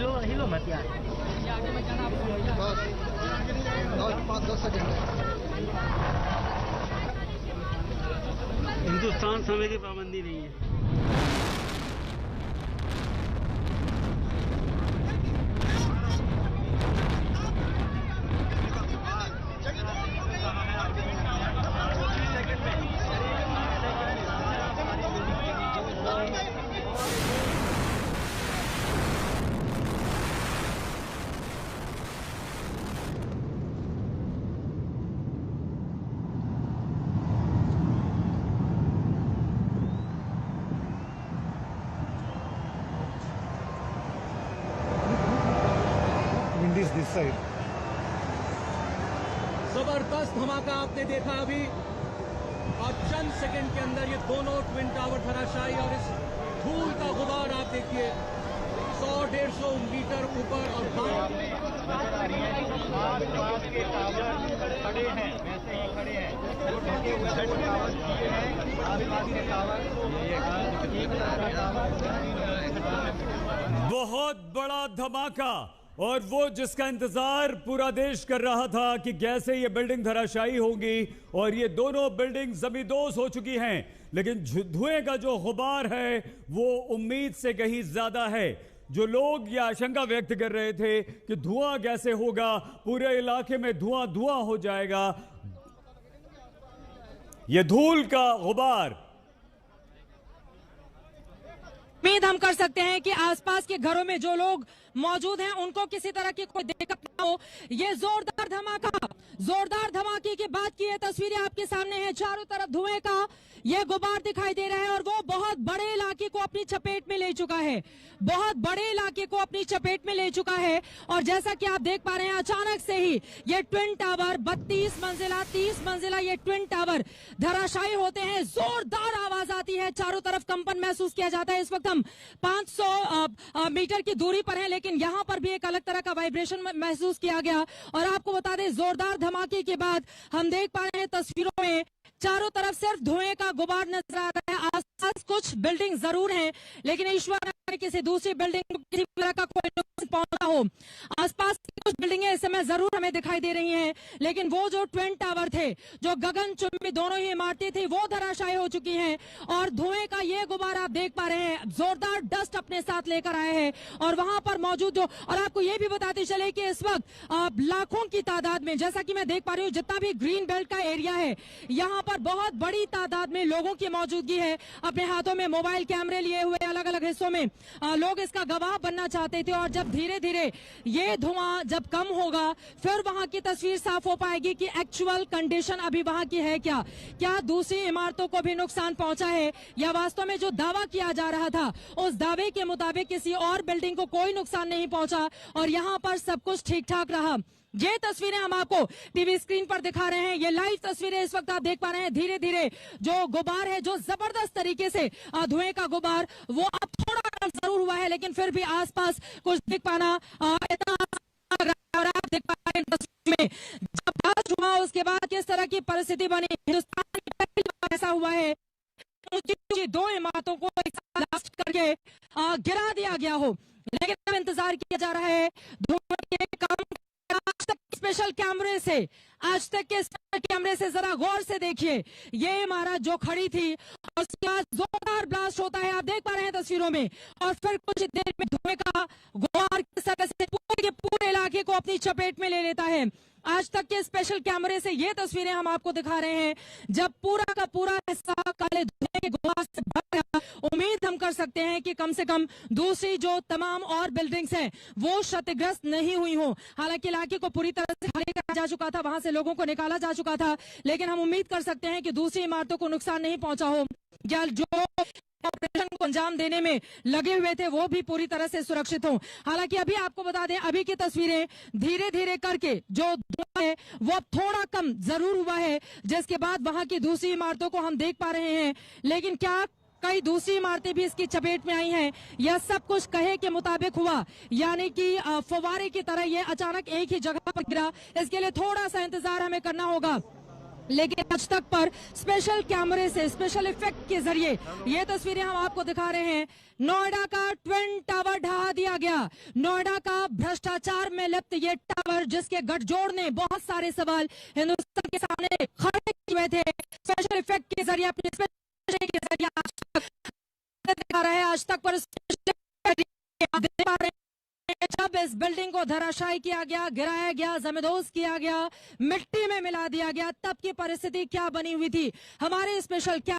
हिलो मत यार। 5-10 सेकंड। हिंदुस्तान समय की पाबंदी नहीं है। This side. जबरदस्त धमाका आपने देखा अभी, और चंद सेकंड के अंदर ये दोनों ट्विन टावर धराशायी, और इस धूल का गुबार आप देखिए 100-150 मीटर ऊपर, और आस-पास के टावर खड़े हैं, वैसे ही खड़े हैं, जो ढके हुए टावर किए हैं, आस-पास के टावर बहुत बड़ा धमाका, और वो जिसका इंतजार पूरा देश कर रहा था कि कैसे ये बिल्डिंग धराशायी होगी, और ये दोनों बिल्डिंग जमींदोज हो चुकी हैं, लेकिन धुएं का जो गुबार है वो उम्मीद से कहीं ज्यादा है। जो लोग ये आशंका व्यक्त कर रहे थे कि धुआं कैसे होगा, पूरे इलाके में धुआं धुआं हो जाएगा, ये धूल का गुबार। उम्मीद हम कर सकते हैं कि आसपास के घरों में जो लोग मौजूद हैं उनको किसी तरह की कोई दिक्कत ना हो। ये जोरदार धमाके की बात की ये तस्वीरें आपके सामने हैं। चारों तरफ धुएं का ये गुबार दिखाई दे रहा है, और वो बहुत बड़े इलाके को अपनी चपेट में ले चुका है, बहुत बड़े इलाके को अपनी चपेट में ले चुका है। और जैसा कि आप देख पा रहे हैं, अचानक से ही ये ट्विन टावर 32 मंजिला 30 मंजिला ये ट्विन टावर धराशायी होते हैं। जोरदार आवाज आती है, चारों तरफ कंपन महसूस किया जाता है। इस वक्त हम 500 मीटर की दूरी पर हैं, लेकिन यहां पर भी एक अलग तरह का वाइब्रेशन महसूस किया गया। और आपको बता दें, जोरदार धमाके के बाद हम देख पा रहे हैं तस्वीरों में चारों तरफ सिर्फ धुएं का गुबार नजर आ रहा है। आसपास कुछ बिल्डिंग जरूर हैं, लेकिन ईश्वर ने किसी दूसरी बिल्डिंग किसी तरह का कोई नुकसान पहुंचा हो। आसपास कुछ बिल्डिंगें इस समय जरूर हमें दिखाई दे रही हैं, लेकिन वो जो ट्विन टावर थे, जो गगनचुंबी दोनों ही इमारतें थी, वो धराशायी हो चुकी हैं। और धुएं का ये गुबार आप देख पा रहे हैं, जोरदार डस्ट अपने साथ लेकर आए हैं। और वहां पर मौजूद जो, और आपको ये भी बताते चले कि इस वक्त लाखों की तादाद में, जैसा कि मैं देख पा रही हूँ, जितना भी ग्रीन बेल्ट का एरिया है, यहाँ पर बहुत बड़ी तादाद में लोगों की मौजूदगी है। अपने हाथों में मोबाइल कैमरे लिए हुए अलग अलग हिस्सों में लोग इसका गवाह बनना चाहते थे। और जब धीरे धीरे ये धुआं जब कम होगा, फिर वहां की तस्वीर साफ हो पाएगी कि एक्चुअल कंडीशन अभी वहां की है क्या दूसरी इमारतों को भी नुकसान पहुंचा है, या वास्तव में जो दावा किया जा रहा था उस दावे के मुताबिक किसी और बिल्डिंग को कोई नुकसान नहीं पहुंचा और यहां पर सब कुछ ठीक ठाक रहा। ये तस्वीरें हम आपको टीवी स्क्रीन पर दिखा रहे हैं, ये लाइव तस्वीरें इस वक्त आप देख पा रहे हैं। धीरे धीरे जो गुबार है, जो जबरदस्त तरीके से धुएं का गुबार, वो अब थोड़ा कम जरूर हुआ है, लेकिन फिर भी आसपास कुछ दिख पाना इतना और आप देख पा रहे हैं तस्वीर में जब ब्लास्ट हुआ उसके बाद किस तरह की परिस्थिति बनी। हिंदुस्तान में पहली बार ऐसा हुआ है कि दो इमारतों को एक साथ ब्लास्ट करके गिरा दिया गया हो, लेकिन अब इंतजार किया जा रहा है धुएं के कम। आज तक स्पेशल कैमरे से जरा गौर से देखिए, ये इमारत जो खड़ी थी और उसके बाद जोरदार ब्लास्ट होता है, आप देख पा रहे हैं तस्वीरों में, और फिर कुछ देर में धुएं का गुबार किस तरह से पूरे इलाके को अपनी चपेट में ले लेता है। आज तक के स्पेशल कैमरे से ये तस्वीरें हम आपको दिखा रहे हैं, जब पूरा का पूरा हिस्सा काले धुएं के गुबार से भर गया। उम्मीद हम कर सकते हैं कि कम से कम दूसरी जो तमाम और बिल्डिंग्स हैं वो क्षतिग्रस्त नहीं हुई हो। हालांकि इलाके को पूरी तरह से खाली करा जा चुका था, वहां से लोगों को निकाला जा चुका था, लेकिन हम उम्मीद कर सकते हैं कि दूसरी इमारतों को नुकसान नहीं पहुंचा हो, या जो ऑपरेशन को अंजाम देने में लगे हुए थे वो भी पूरी तरह से सुरक्षित हों। हालांकि अभी आपको बता दें, अभी की तस्वीरें धीरे धीरे करके जो धुआं है वो अब थोड़ा कम जरूर हुआ है, जिसके बाद वहां की दूसरी इमारतों को हम देख पा रहे हैं। लेकिन क्या कई दूसरी इमारतें भी इसकी चपेट में आई हैं? यह सब कुछ कहे के मुताबिक हुआ, यानी कि फव्वारे की तरह ये अचानक एक ही जगह पर गिरा। इसके लिए थोड़ा सा इंतजार हमें करना होगा। लेकिन आज तक पर स्पेशल कैमरे से, स्पेशल इफेक्ट के जरिए ये तस्वीरें हम आपको दिखा रहे हैं। नोएडा का ट्विन टावर ढहा दिया गया। नोएडा का भ्रष्टाचार में लिप्त ये टावर, जिसके गठजोड़ ने बहुत सारे सवाल हिंदुस्तान के सामने खड़े हुए थे, स्पेशल इफेक्ट के जरिए, अपने स्पेशल के जरिए आज तक दिखा रहा है। आज तक पर जब इस बिल्डिंग को धराशायी किया गया, गिराया गया, जमींदोज किया गया, मिट्टी में मिला दिया गया, तब की परिस्थिति क्या बनी हुई थी। हमारे स्पेशल क्या